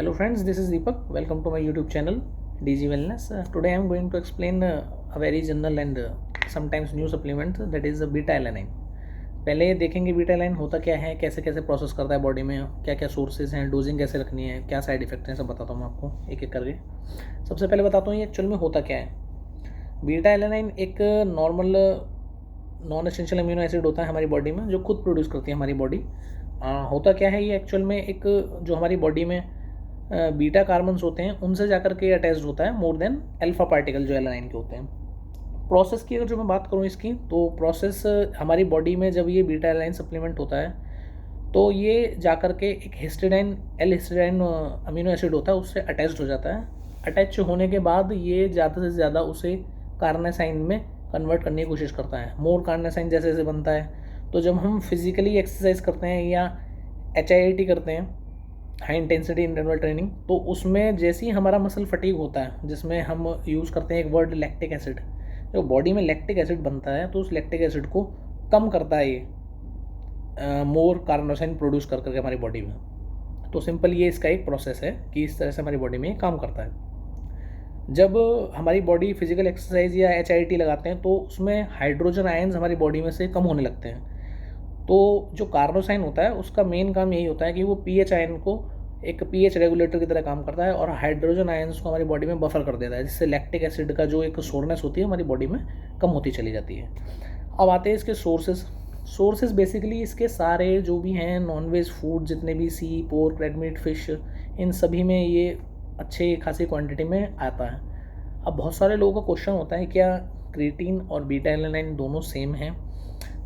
Hello friends, this is Deepak. Welcome to my YouTube channel DG Wellness. Today I am going to explain a very general and sometimes new supplement that is beta alanine. पहले देखेंगे beta alanine होता क्या है, कैसे कैसे process करता है body में, क्या क्या सोर्सेज हैं, डोजिंग कैसे रखनी है, क्या साइड इफेक्ट हैं, सब बताता हूँ मैं आपको एक एक करके। सबसे पहले बताता हूँ ये एक्चुअल में होता क्या है। बीटा एलानाइन एक normal non essential amino acid होता है हमारी बॉडी में, जो खुद प्रोड्यूस करती है हमारी बॉडी। होता क्या है ये एक्चुअल में, एक जो हमारी बॉडी में बीटा कार्बन्स होते हैं उनसे जाकर के अटैच्ड होता है मोर देन अल्फा पार्टिकल जो एलानाइन के होते हैं। प्रोसेस की अगर जो मैं बात करूँ इसकी, तो प्रोसेस हमारी बॉडी में जब ये बीटा एलानाइन सप्लीमेंट होता है तो ये जाकर के एक histidine L histidine amino acid होता है उससे अटैच्ड हो जाता है। अटैच होने के बाद ये ज़्यादा से ज़्यादा उसे कार्नेसाइन में कन्वर्ट करने की कोशिश करता है। मोर कार्नेसाइन जैसे जैसे बनता है, तो जब हम फिज़िकली एक्सरसाइज करते हैं या HIIT करते हैं, हाई इंटेंसिटी इंटरवल ट्रेनिंग, तो उसमें जैसे ही हमारा मसल फटीग होता है, जिसमें हम यूज़ करते हैं एक वर्ड लैक्टिक एसिड, जो बॉडी में लैक्टिक एसिड बनता है तो उस लैक्टिक एसिड को कम करता है ये मोर कार्नोसाइन प्रोड्यूस कर करके हमारी बॉडी में। तो सिंपल ये इसका एक प्रोसेस है कि इस तरह से हमारी बॉडी में काम करता है। जब हमारी बॉडी फिजिकल एक्सरसाइज या HIIT लगाते हैं तो उसमें हाइड्रोजन आयन्स हमारी बॉडी में से कम होने लगते हैं। तो जो कार्नोसाइन होता है उसका मेन काम यही होता है कि वो pH आयन को एक pH रेगुलेटर की तरह काम करता है और हाइड्रोजन आयन्स को हमारी बॉडी में बफर कर देता है, जिससे लैक्टिक एसिड का जो एक सोरनेस होती है हमारी बॉडी में कम होती चली जाती है। अब आते हैं इसके सोर्सेज बेसिकली इसके सारे जो भी हैं नॉनवेज फूड, जितने भी सी, पोर्क, रेड मीट, फिश, इन सभी में ये अच्छे खासी क्वांटिटी में आता है। अब बहुत सारे लोगों का क्वेश्चन होता है क्या क्रिएटिन और बीटा एलानाइन दोनों सेम हैं?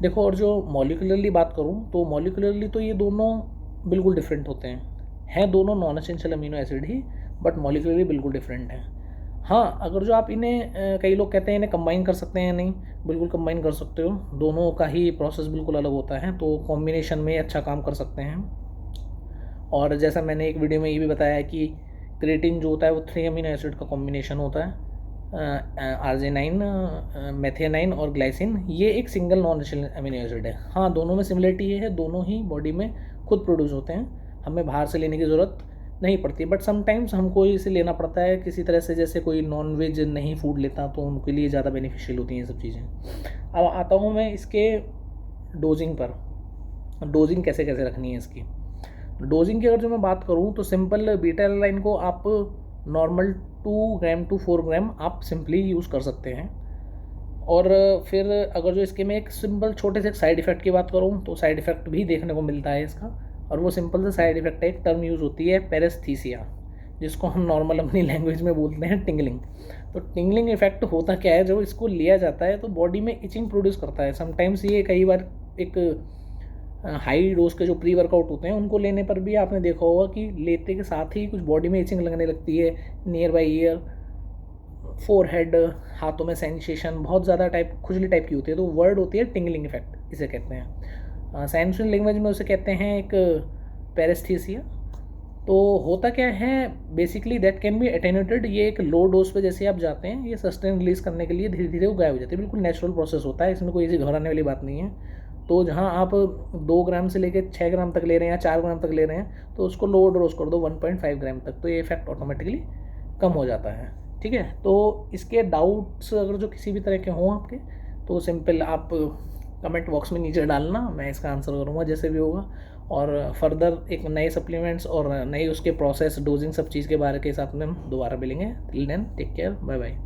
देखो, और जो मॉलिकुलरली बात करूँ तो मॉलिकुलरली तो ये दोनों बिल्कुल डिफरेंट होते हैं दोनों नॉन एसेंशियल अमीनो एसिड ही, बट मॉलिकुलरली बिल्कुल डिफरेंट हैं। हाँ, अगर जो आप इन्हें कई लोग कहते हैं इन्हें कंबाइन कर सकते हैं, नहीं, बिल्कुल कंबाइन कर सकते हो। दोनों का ही प्रोसेस बिल्कुल अलग होता है, तो कॉम्बिनेशन में अच्छा काम कर सकते हैं। और जैसा मैंने एक वीडियो में ये भी बताया है कि क्रिएटिन जो होता है वो 3 अमीनो एसिड का कॉम्बिनेशन होता है, आर्जिनाइन, मेथियानाइन और ग्लाइसिन। ये एक single non essential amino acid है। हाँ, दोनों में सिमिलरिटी है, दोनों ही बॉडी में खुद प्रोड्यूस होते हैं, हमें बाहर से लेने की ज़रूरत नहीं पड़ती, बट समटाइम्स हमको इसे लेना पड़ता है किसी तरह से। जैसे कोई नॉन वेज नहीं फूड लेता तो उनके लिए ज़्यादा बेनिफिशियल होती हैं ये सब चीज़ें। अब आता हूँ मैं इसके डोजिंग पर। डोजिंग कैसे कैसे रखनी है इसकी। डोजिंग की अगर जो मैं बात करूँ तो सिंपल बीटा एलानाइन को आप नॉर्मल 2 ग्राम टू 4 ग्राम आप सिंपली यूज़ कर सकते हैं। और फिर अगर जो इसके में एक सिंपल छोटे से साइड इफ़ेक्ट की बात करूँ तो साइड इफ़ेक्ट भी देखने को मिलता है इसका, और वो सिंपल सा साइड इफ़ेक्ट है, एक टर्म यूज़ होती है पैरेस्थीसिया, जिसको हम नॉर्मल अपनी लैंग्वेज में बोलते हैं टिंगलिंग। तो टिंगलिंग इफेक्ट होता क्या है, जब इसको लिया जाता है तो बॉडी में इचिंग प्रोड्यूस करता है। समटाइम्स ये कई बार एक हाई डोज के जो प्री वर्कआउट होते हैं उनको लेने पर भी आपने देखा होगा कि लेते के साथ ही कुछ बॉडी में इचिंग लगने लगती है, नियर बाई ईयर, फोरहेड, हाथों में सेंसेशन बहुत ज़्यादा टाइप खुजली टाइप की होती है। तो वर्ड होती है टिंगलिंग इफेक्ट, इसे कहते हैं। साइंटिफिक लैंग्वेज में उसे कहते हैं एक पैरेस्थीसिया। तो होता क्या है बेसिकली, दैट कैन बी अटेन्यूटेड। ये एक लो डोज पे जैसे आप जाते हैं, ये सस्टेन रिलीज करने के लिए धीरे धीरे वो गायब हो जाती है। बिल्कुल नेचुरल प्रोसेस होता है, इसमें कोई ऐसी घबराने वाली बात नहीं है। तो जहाँ आप 2 ग्राम से लेकर 6 ग्राम तक ले रहे हैं या 4 ग्राम तक ले रहे हैं, तो उसको लो डोज कर दो 1.5 ग्राम तक, तो ये इफेक्ट ऑटोमेटिकली कम हो जाता है। ठीक है, तो इसके डाउट्स अगर जो किसी भी तरह के हों आपके, तो सिंपल आप कमेंट बॉक्स में नीचे डालना, मैं इसका आंसर करूँगा जैसे भी होगा। और फर्दर एक नए सप्लीमेंट्स और नए उसके प्रोसेस, डोजिंग, सब चीज़ के बारे के साथ में हम दोबारा मिलेंगे। Till then take care, bye bye.